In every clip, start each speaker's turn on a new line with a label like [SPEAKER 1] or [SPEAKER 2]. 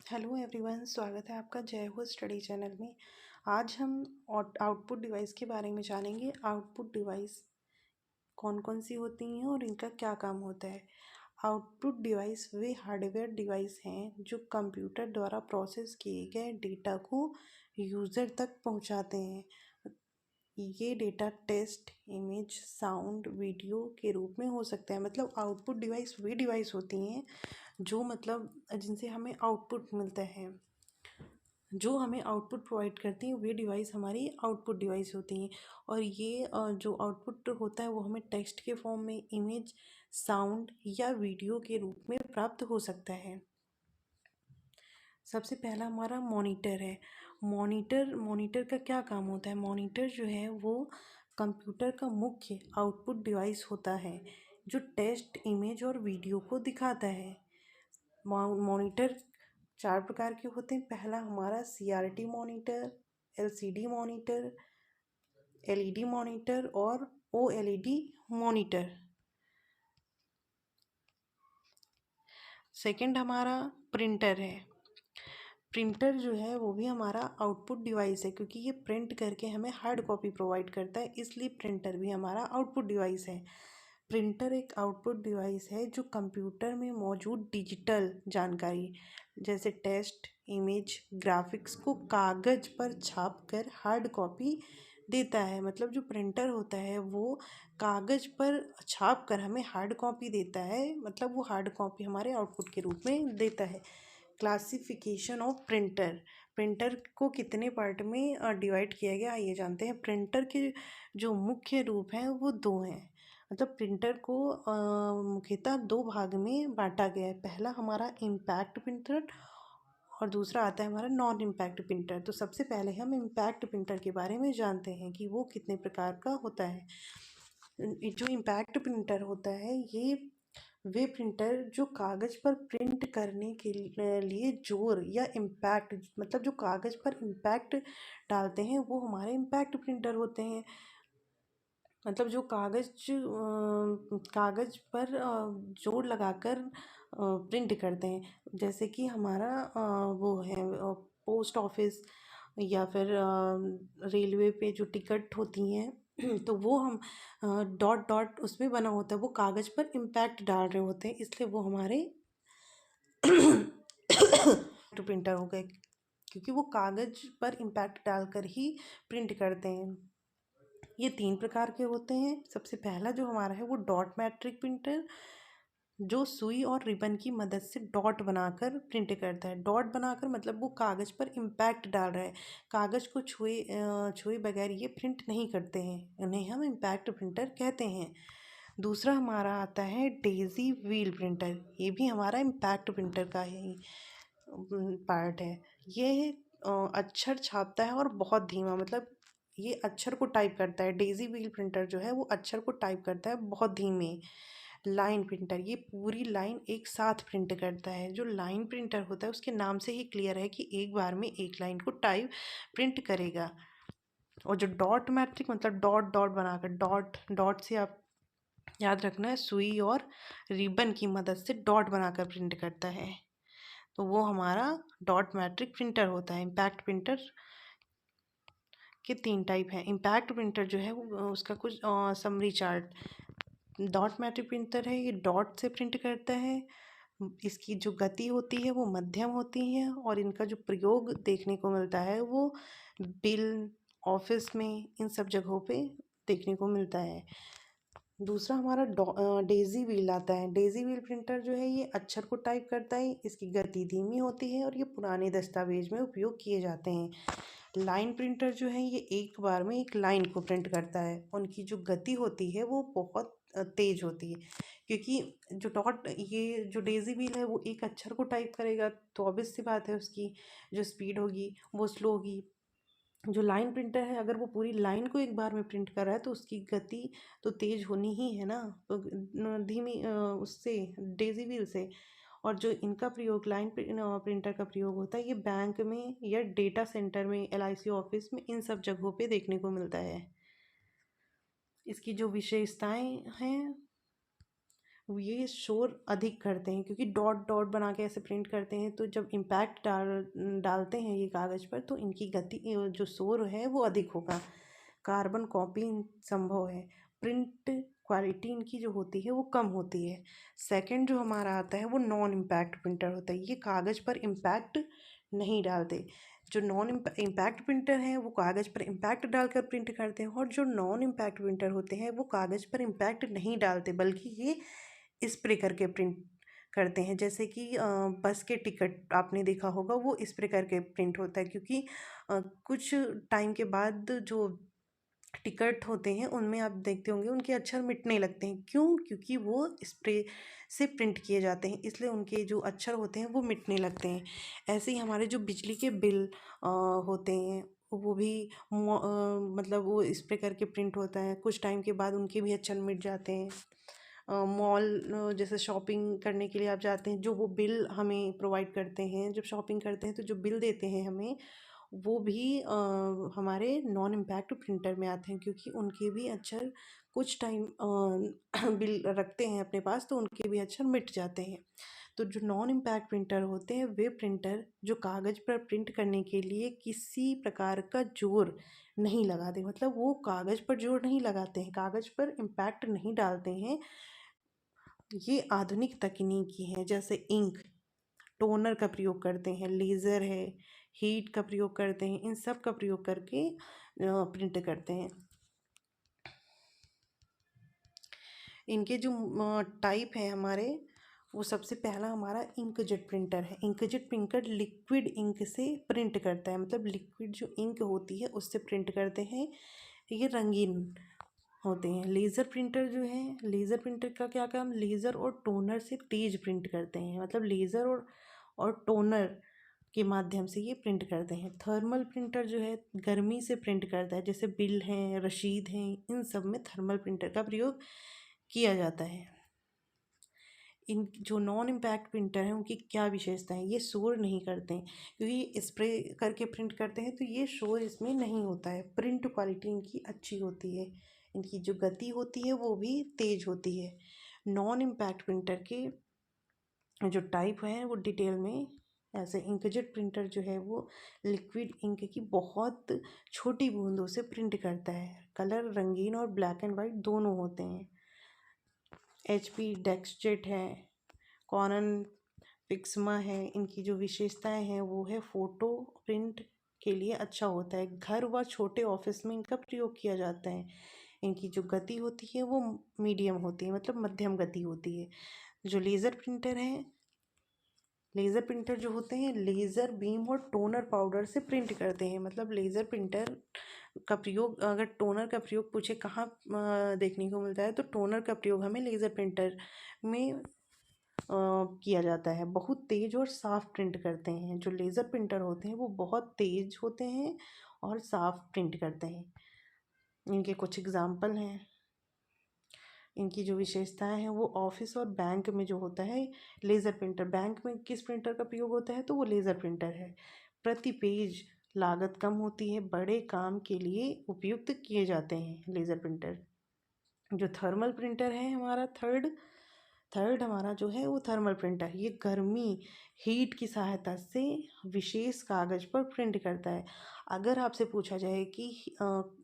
[SPEAKER 1] Hello everyone, स्वागत है आपका जय हो स्टडी चैनल में। आज हम आउटपुट डिवाइस के बारे में जानेंगे। आउटपुट डिवाइस कौन कौन सी होती हैं और इनका क्या काम होता है। आउटपुट डिवाइस वे हार्डवेयर डिवाइस हैं जो कंप्यूटर द्वारा प्रोसेस किए गए डेटा को यूज़र तक पहुंचाते हैं। ये data text, image, sound, video के रूप में हो सकता है। मतलब आउटपुट डिवाइस वे डिवाइस होती हैं जो जिनसे हमें आउटपुट मिलता है, जो हमें आउटपुट प्रोवाइड करती हैं। वे डिवाइस हमारी आउटपुट डिवाइस होती हैं। और ये जो आउटपुट होता है वो हमें टेक्स्ट के फॉर्म में, इमेज, साउंड या वीडियो के रूप में प्राप्त हो सकता है। सबसे पहला हमारा मॉनिटर है। मॉनिटर का क्या काम होता है। मॉनिटर जो है वो कंप्यूटर का मुख्य आउटपुट डिवाइस होता है जो टेक्स्ट, इमेज और वीडियो को दिखाता है। मॉनिटर 4 प्रकार के होते हैं। पहला हमारा CRT monitor, LCD monitor, LED monitor और OLED मॉनिटर। सेकंड हमारा प्रिंटर है। प्रिंटर जो है वो भी हमारा आउटपुट डिवाइस है, क्योंकि ये प्रिंट करके हमें हार्ड कॉपी प्रोवाइड करता है, इसलिए प्रिंटर भी हमारा आउटपुट डिवाइस है। प्रिंटर एक आउटपुट डिवाइस है जो कंप्यूटर में मौजूद डिजिटल जानकारी जैसे टेक्स्ट, इमेज, ग्राफिक्स को कागज़ पर छापकर हार्ड कॉपी देता है। मतलब जो प्रिंटर होता है वो कागज़ पर छाप कर हमें हार्ड कॉपी देता है। मतलब वो हार्ड कॉपी हमारे आउटपुट के रूप में देता है। Classification of printer. प्रिंटर को कितने पार्ट में डिवाइड किया गया ये जानते हैं। प्रिंटर के जो मुख्य रूप हैं वो 2 हैं। मतलब प्रिंटर को मुख्यतः 2 भाग में बांटा गया है। पहला हमारा इम्पैक्ट प्रिंटर और दूसरा आता है हमारा नॉन इम्पैक्ट प्रिंटर। तो सबसे पहले हम इम्पैक्ट प्रिंटर के बारे में जानते हैं कि वो कितने प्रकार का होता है। जो इम्पैक्ट प्रिंटर होता है ये वे प्रिंटर जो कागज़ पर प्रिंट करने के लिए जोर या इम्पैक्ट, मतलब जो कागज़ पर इम्पैक्ट डालते हैं वो हमारे इम्पैक्ट प्रिंटर होते हैं। मतलब जो कागज़ पर जोर लगाकर प्रिंट करते हैं। जैसे कि हमारा वो है पोस्ट ऑफिस या फिर रेलवे पे जो टिकट होती हैं तो वो हम डॉट डॉट उसमें बना होता है, वो कागज़ पर इम्पैक्ट डाल रहे होते हैं, इसलिए वो हमारे प्रिंटर हो गए, क्योंकि वो कागज़ पर इम्पैक्ट डालकर ही प्रिंट करते हैं। ये 3 प्रकार के होते हैं। सबसे पहला जो हमारा है वो डॉट मैट्रिक प्रिंटर, जो सुई और रिबन की मदद से डॉट बनाकर प्रिंट करता है। डॉट बनाकर मतलब वो कागज़ पर इम्पैक्ट डाल रहा है, कागज़ को छुए बगैर ये प्रिंट नहीं करते हैं, उन्हें हम इम्पैक्ट प्रिंटर कहते हैं। दूसरा हमारा आता है डेज़ी व्हील प्रिंटर। ये भी हमारा इम्पैक्ट प्रिंटर का ही पार्ट है। ये अक्षर छापता है और बहुत धीमा, मतलब ये अक्षर को टाइप करता है। डेज़ी व्हील प्रिंटर जो है वो अक्षर को टाइप करता है बहुत धीमे। लाइन प्रिंटर, ये पूरी लाइन एक साथ प्रिंट करता है। जो लाइन प्रिंटर होता है उसके नाम से ही क्लियर है कि एक बार में एक लाइन को टाइप प्रिंट करेगा। और जो डॉट मैट्रिक मतलब डॉट डॉट बनाकर, डॉट डॉट से आप याद रखना है सुई और रिबन की मदद से डॉट बनाकर प्रिंट करता है, तो वो हमारा डॉट मैट्रिक प्रिंटर होता है। इम्पैक्ट प्रिंटर के 3 टाइप हैं। इम्पैक्ट प्रिंटर जो है वो उसका कुछ summary chart. Dot matric printer है, ये डॉट से प्रिंट करता है। इसकी जो गति होती है वो मध्यम होती है और इनका जो प्रयोग देखने को मिलता है वो बिल, ऑफिस में, इन सब जगहों पे देखने को मिलता है। दूसरा हमारा डेज़ी व्हील आता है। डेज़ी व्हील प्रिंटर जो है ये अक्षर को टाइप करता है, इसकी गति धीमी होती है और ये पुराने दस्तावेज में उपयोग किए जाते हैं। लाइन प्रिंटर जो है ये एक बार में एक लाइन को प्रिंट करता है, उनकी जो गति होती है वो बहुत तेज होती है, क्योंकि ये जो डेज़ी व्हील है वो एक अक्षर को टाइप करेगा तो ऑब्वियस सी बात है उसकी जो स्पीड होगी वो स्लो होगी। जो लाइन प्रिंटर है अगर वो पूरी लाइन को एक बार में प्रिंट कर रहा है तो उसकी गति तो तेज़ होनी ही है ना, तो धीमी उससे डेज़ी व्हील से। और जो इनका प्रयोग लाइन प्रिंटर का प्रयोग होता है ये बैंक में या डेटा सेंटर में, LIC ऑफिस में, इन सब जगहों पे देखने को मिलता है। इसकी जो विशेषताएं हैं ये शोर अधिक करते हैं, क्योंकि डॉट डॉट बना के ऐसे प्रिंट करते हैं, तो जब इम्पैक्ट डालते हैं ये कागज़ पर तो इनकी गति जो शोर है वो अधिक होगा। कार्बन कॉपी संभव है। प्रिंट क्वालिटी इनकी जो होती है वो कम होती है। सेकंड जो हमारा आता है वो नॉन इम्पैक्ट प्रिंटर होता है। ये कागज़ पर इम्पैक्ट नहीं डालते। जो नॉन इम्पैक्ट प्रिंटर हैं वो कागज़ पर इम्पैक्ट डालकर प्रिंट करते हैं, और जो नॉन इम्पैक्ट प्रिंटर होते हैं वो कागज़ पर इम्पैक्ट नहीं डालते, बल्कि ये स्प्रे करके प्रिंट करते हैं। जैसे कि बस के टिकट आपने देखा होगा, वो स्प्रे करके प्रिंट होता है, क्योंकि कुछ टाइम के बाद जो टिकट होते हैं उनमें आप देखते होंगे उनके अक्षर मिटने लगते हैं। क्यों? क्योंकि वो स्प्रे से प्रिंट किए जाते हैं, इसलिए उनके जो अक्षर होते हैं वो मिटने लगते हैं। ऐसे ही हमारे जो बिजली के बिल होते हैं वो भी मतलब वो स्प्रे करके प्रिंट होता है, कुछ टाइम के बाद उनके भी अक्षर मिट जाते हैं। मॉल जैसे शॉपिंग करने के लिए आप जाते हैं, जो वो बिल हमें प्रोवाइड करते हैं, जब शॉपिंग करते हैं तो जो बिल देते हैं हमें, वो भी हमारे नॉन इम्पैक्ट प्रिंटर में आते हैं, क्योंकि उनके भी अक्षर कुछ टाइम बिल रखते हैं अपने पास तो उनके भी अक्षर मिट जाते हैं। तो जो नॉन इम्पैक्ट प्रिंटर होते हैं वे प्रिंटर जो कागज़ पर प्रिंट करने के लिए किसी प्रकार का जोर नहीं लगाते, मतलब वो कागज़ पर जोर नहीं लगाते हैं, कागज़ पर इम्पैक्ट नहीं डालते हैं। ये आधुनिक तकनीकी हैं, जैसे इंक, टोनर का प्रयोग करते हैं, लेज़र है, हीट का प्रयोग करते हैं, इन सब का प्रयोग करके प्रिंट करते हैं। इनके जो टाइप है हमारे, वो सबसे पहला हमारा इंकजेट प्रिंटर है। इंकजेट प्रिंटर लिक्विड इंक से प्रिंट करता है, मतलब लिक्विड जो इंक होती है उससे प्रिंट करते हैं। ये रंगीन होते हैं। लेज़र प्रिंटर जो है, लेज़र प्रिंटर का क्या काम, लेज़र और टोनर से तेज प्रिंट करते हैं, मतलब लेज़र और टोनर के माध्यम से ये प्रिंट करते हैं। थर्मल प्रिंटर जो है गर्मी से प्रिंट करता है, जैसे बिल हैं, रसीद हैं, इन सब में थर्मल प्रिंटर का प्रयोग किया जाता है। इन जो नॉन इम्पैक्ट प्रिंटर हैं उनकी क्या विशेषता है, ये शोर नहीं करते हैं, क्योंकि स्प्रे करके प्रिंट करते हैं तो ये शोर इसमें नहीं होता है। प्रिंट क्वालिटी इनकी अच्छी होती है, इनकी जो गति होती है वो भी तेज़ होती है। नॉन इम्पैक्ट प्रिंटर के जो टाइप हैं वो डिटेल में, ऐसे इंकजेट प्रिंटर जो है वो लिक्विड इंक की बहुत छोटी बूंदों से प्रिंट करता है। कलर रंगीन और ब्लैक एंड वाइट दोनों होते हैं। HP डेस्कजेट है, कॉनन पिक्समा है, इनकी जो विशेषताएं हैं वो है फ़ोटो प्रिंट के लिए अच्छा होता है, घर व छोटे ऑफिस में इनका प्रयोग किया जाता है। इनकी जो गति होती है वो मीडियम होती है, मतलब मध्यम गति होती है। जो लेज़र प्रिंटर है, लेज़र प्रिंटर जो होते हैं लेज़र बीम और टोनर पाउडर से प्रिंट करते हैं, मतलब लेज़र प्रिंटर का प्रयोग, अगर टोनर का प्रयोग पूछे कहाँ देखने को मिलता है, तो टोनर का प्रयोग हमें लेज़र प्रिंटर में किया जाता है। बहुत तेज़ और साफ प्रिंट करते हैं। जो लेज़र प्रिंटर होते हैं वो बहुत तेज़ होते हैं और साफ प्रिंट करते हैं। इनके कुछ एग्जाम्पल हैं। इनकी जो विशेषताएं हैं वो ऑफिस और बैंक में जो होता है लेज़र प्रिंटर, बैंक में किस प्रिंटर का प्रयोग होता है तो वो लेज़र प्रिंटर है। प्रति पेज लागत कम होती है, बड़े काम के लिए उपयुक्त किए जाते हैं लेज़र प्रिंटर। जो थर्मल प्रिंटर है हमारा थर्ड हमारा जो है वो थर्मल प्रिंटर, ये गर्मी हीट की सहायता से विशेष कागज़ पर प्रिंट करता है। अगर आपसे पूछा जाए कि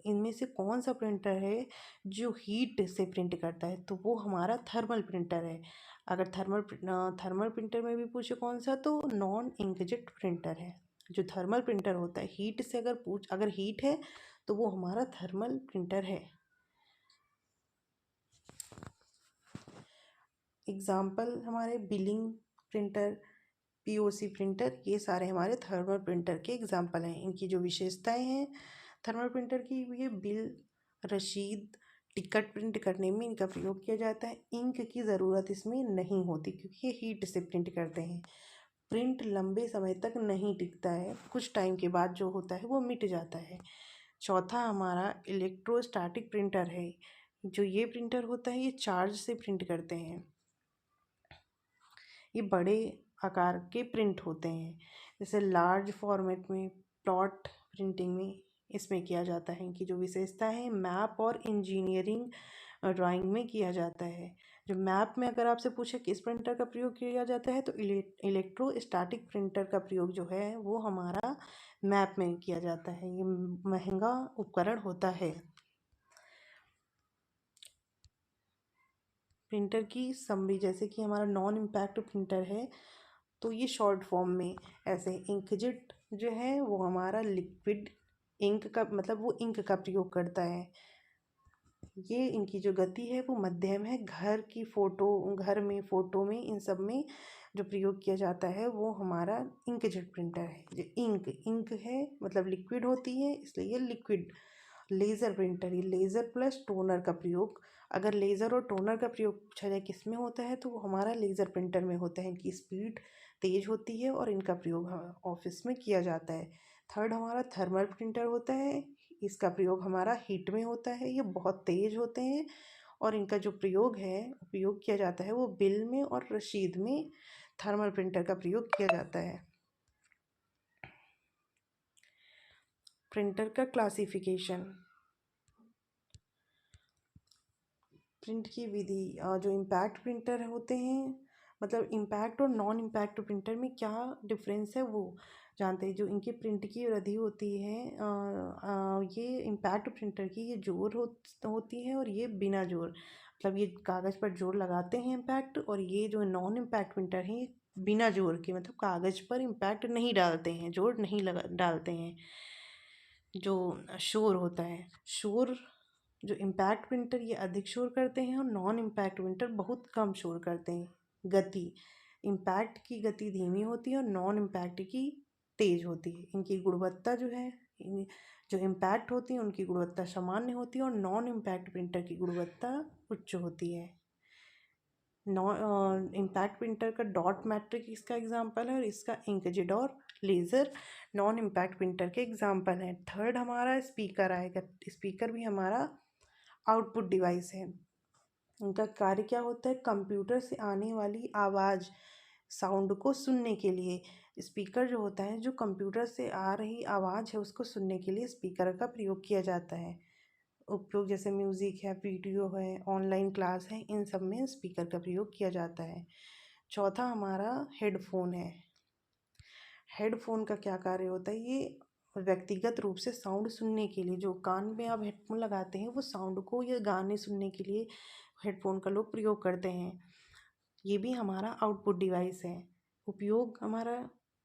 [SPEAKER 1] इनमें से कौन सा प्रिंटर है जो हीट से प्रिंट करता है, तो वो हमारा थर्मल प्रिंटर है। अगर थर्मल प्रिंटर में भी पूछे कौन सा, तो नॉन इंकजेट प्रिंटर है। जो थर्मल प्रिंटर होता है हीट से अगर हीट है तो वो हमारा थर्मल प्रिंटर है। एग्ज़ाम्पल हमारे बिलिंग प्रिंटर, POC प्रिंटर, ये सारे हमारे थर्मल प्रिंटर के एग्जाम्पल हैं। इनकी जो विशेषताएं हैं थर्मल प्रिंटर की, ये बिल, रसीद, टिकट प्रिंट करने में इनका प्रयोग किया जाता है। इंक की ज़रूरत इसमें नहीं होती क्योंकि ये हीट से प्रिंट करते हैं। प्रिंट लंबे समय तक नहीं टिकता है, कुछ टाइम के बाद जो होता है वो मिट जाता है। चौथा हमारा इलेक्ट्रोस्टैटिक प्रिंटर है। जो ये प्रिंटर होता है ये चार्ज से प्रिंट करते हैं। ये बड़े आकार के प्रिंट होते हैं, जैसे लार्ज फॉर्मेट में, प्लॉट प्रिंटिंग में इसमें किया जाता है। इनकी जो विशेषता है मैप और इंजीनियरिंग ड्राइंग में किया जाता है। जो मैप में अगर आपसे पूछे किस प्रिंटर का प्रयोग किया जाता है तो इलेक्ट्रोस्टैटिक प्रिंटर का प्रयोग जो है वो हमारा मैप में किया जाता है। ये महंगा उपकरण होता है। प्रिंटर की समरी, जैसे कि हमारा नॉन इम्पैक्ट प्रिंटर है तो ये शॉर्ट फॉर्म में ऐसे इंकजेट जो है वो हमारा लिक्विड इंक का मतलब वो इंक का प्रयोग करता है। ये इनकी जो गति है वो मध्यम है। घर में फ़ोटो में इन सब में जो प्रयोग किया जाता है वो हमारा इंकजेट प्रिंटर है। जो इंक है मतलब लिक्विड होती है, इसलिए ये लिक्विड। लेज़र प्रिंटर, ये लेज़र प्लस टोनर का प्रयोग, अगर लेज़र और टोनर का प्रयोग पूछा जाए किस में होता है तो वो हमारा लेज़र प्रिंटर में होता है। इनकी स्पीड तेज़ होती है और इनका प्रयोग ऑफिस में किया जाता है। थर्ड हमारा थर्मल प्रिंटर होता है, इसका प्रयोग हमारा हीट में होता है। ये बहुत तेज़ होते हैं और इनका जो उपयोग किया जाता है वो बिल में और रसीद में थर्मल प्रिंटर का प्रयोग किया जाता है। प्रिंटर का क्लासिफिकेशन, प्रिंट की विधि, जो इम्पैक्ट प्रिंटर होते हैं मतलब इम्पैक्ट और नॉन इम्पैक्ट प्रिंटर में क्या डिफरेंस है वो जानते हैं। जो इनकी प्रिंट की विधि होती है ये इम्पैक्ट प्रिंटर की ये जोर होती है और ये बिना जोर, मतलब ये कागज़ पर जोर लगाते हैं इम्पैक्ट, और ये जो नॉन इम्पैक्ट प्रिंटर है ये बिना जोर के मतलब कागज़ पर इम्पैक्ट नहीं डालते हैं, जोर नहीं डालते हैं। जो शोर होता है, शोर जो इम्पैक्ट प्रिंटर ये अधिक शोर करते हैं और नॉन इम्पैक्ट प्रिंटर बहुत कम शोर करते हैं। गति, इम्पैक्ट की गति धीमी होती है और नॉन इम्पैक्ट की तेज़ होती है। इनकी गुणवत्ता जो है जो इम्पैक्ट होती है उनकी गुणवत्ता सामान्य होती है और नॉन इम्पैक्ट प्रिंटर की गुणवत्ता उच्च होती है। नॉन इम्पैक्ट प्रिंटर का डॉट मैट्रिक इसका एग्जाम्पल है और इसका इंकजेट और लेज़र नॉन इम्पैक्ट प्रिंटर के एग्जाम्पल हैं। थर्ड हमारा स्पीकर आएगा। स्पीकर भी हमारा आउटपुट डिवाइस है। इनका कार्य क्या होता है, कंप्यूटर से आने वाली आवाज़ साउंड को सुनने के लिए स्पीकर जो होता है, जो कंप्यूटर से आ रही आवाज़ है उसको सुनने के लिए स्पीकर का प्रयोग किया जाता है। उपयोग जैसे म्यूज़िक है, वीडियो है, ऑनलाइन क्लास है, इन सब में स्पीकर का प्रयोग किया जाता है। चौथा हमारा हेडफोन है। हेडफोन का क्या कार्य होता है, ये व्यक्तिगत रूप से साउंड सुनने के लिए, जो कान में आप हेडफोन लगाते हैं वो साउंड को या गाने सुनने के लिए हेडफोन का लोग प्रयोग करते हैं। ये भी हमारा आउटपुट डिवाइस है। उपयोग हमारा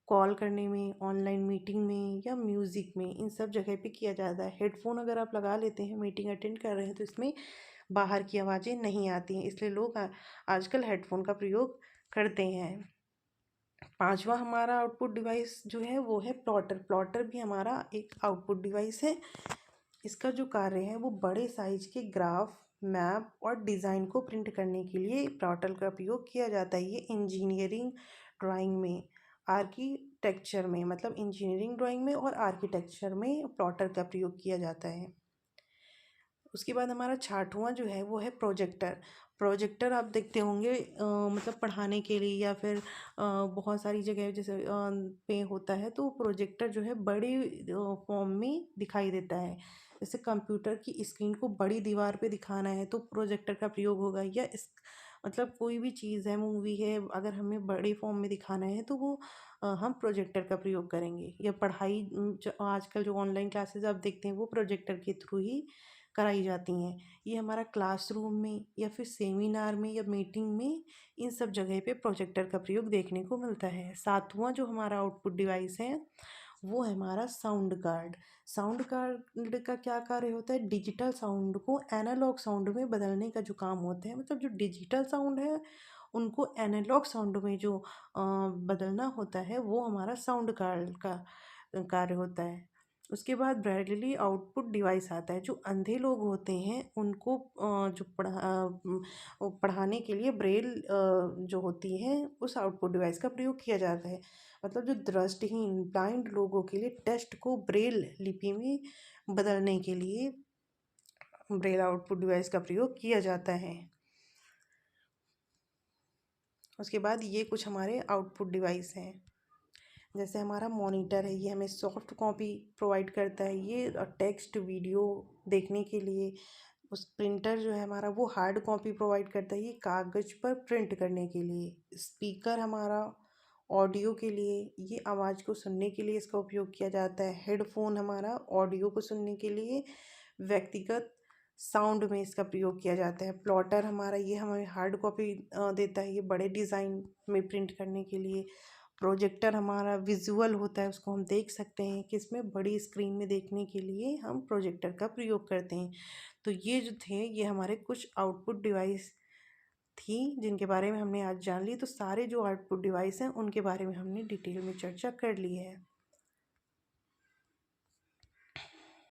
[SPEAKER 1] कॉल करने में, ऑनलाइन मीटिंग में या म्यूज़िक में, इन सब जगह पे किया जाता है। हेडफोन अगर आप लगा लेते हैं, मीटिंग अटेंड कर रहे हैं तो इसमें बाहर की आवाज़ें नहीं आती हैं, इसलिए लोग आजकल हेडफोन का प्रयोग करते हैं। पांचवा हमारा आउटपुट डिवाइस जो है वो है प्लॉटर। प्लॉटर भी हमारा एक आउटपुट डिवाइस है। इसका जो कार्य है वो बड़े साइज के ग्राफ, मैप और डिज़ाइन को प्रिंट करने के लिए प्लॉटर का प्रयोग किया जाता है। ये इंजीनियरिंग ड्राइंग में, आर्किटेक्चर में, मतलब इंजीनियरिंग ड्राइंग में और आर्किटेक्चर में प्लॉटर का प्रयोग किया जाता है। उसके बाद हमारा छठवां जो है वो है प्रोजेक्टर। प्रोजेक्टर आप देखते होंगे मतलब पढ़ाने के लिए या फिर बहुत सारी जगह जैसे पे होता है तो प्रोजेक्टर जो है बड़े फॉर्म में दिखाई देता है। जैसे कंप्यूटर की स्क्रीन को बड़ी दीवार पे दिखाना है तो प्रोजेक्टर का प्रयोग होगा, या इस मतलब कोई भी चीज़ है, मूवी है, अगर हमें बड़े फॉर्म में दिखाना है तो वो हम प्रोजेक्टर का प्रयोग करेंगे। या पढ़ाई जो आजकल जो ऑनलाइन क्लासेस आप देखते हैं वो प्रोजेक्टर के थ्रू ही कराई जाती हैं। ये हमारा क्लासरूम में या फिर सेमिनार में या मीटिंग में, इन सब जगह पे प्रोजेक्टर का प्रयोग देखने को मिलता है। सातवां जो हमारा आउटपुट डिवाइस है वो है हमारा साउंड कार्ड। साउंड कार्ड का क्या कार्य होता है, डिजिटल साउंड को एनालॉग साउंड में बदलने का जो काम होता है, मतलब जो डिजिटल साउंड है उनको एनालॉग साउंड में जो बदलना होता है वो हमारा साउंड कार्ड का कार्य होता है। उसके बाद ब्रेलली आउटपुट डिवाइस आता है। जो अंधे लोग होते हैं उनको जो पढ़ाने के लिए ब्रेल जो होती है उस आउटपुट डिवाइस का प्रयोग किया जाता है। मतलब जो दृष्टिहीन ब्लाइंड लोगों के लिए टेक्स्ट को ब्रेल लिपि में बदलने के लिए ब्रेल आउटपुट डिवाइस का प्रयोग किया जाता है। उसके बाद ये कुछ हमारे आउटपुट डिवाइस हैं। जैसे हमारा मॉनिटर है, ये हमें सॉफ्ट कॉपी प्रोवाइड करता है। ये टेक्स्ट वीडियो देखने के लिए उस प्रिंटर जो है हमारा वो हार्ड कॉपी प्रोवाइड करता है ये कागज़ पर प्रिंट करने के लिए। स्पीकर हमारा ऑडियो के लिए, ये आवाज़ को सुनने के लिए इसका उपयोग किया जाता है। हेडफोन हमारा ऑडियो को सुनने के लिए व्यक्तिगत साउंड में इसका प्रयोग किया जाता है। प्लॉटर हमारा ये हमें हार्ड कॉपी देता है, ये बड़े डिज़ाइन में प्रिंट करने के लिए। प्रोजेक्टर हमारा विजुअल होता है, उसको हम देख सकते हैं कि इसमें बड़ी स्क्रीन में देखने के लिए हम प्रोजेक्टर का प्रयोग करते हैं। तो ये जो थे ये हमारे कुछ आउटपुट डिवाइस थी जिनके बारे में हमने आज जान ली। तो सारे जो आउटपुट डिवाइस हैं उनके बारे में हमने डिटेल में चर्चा कर ली है।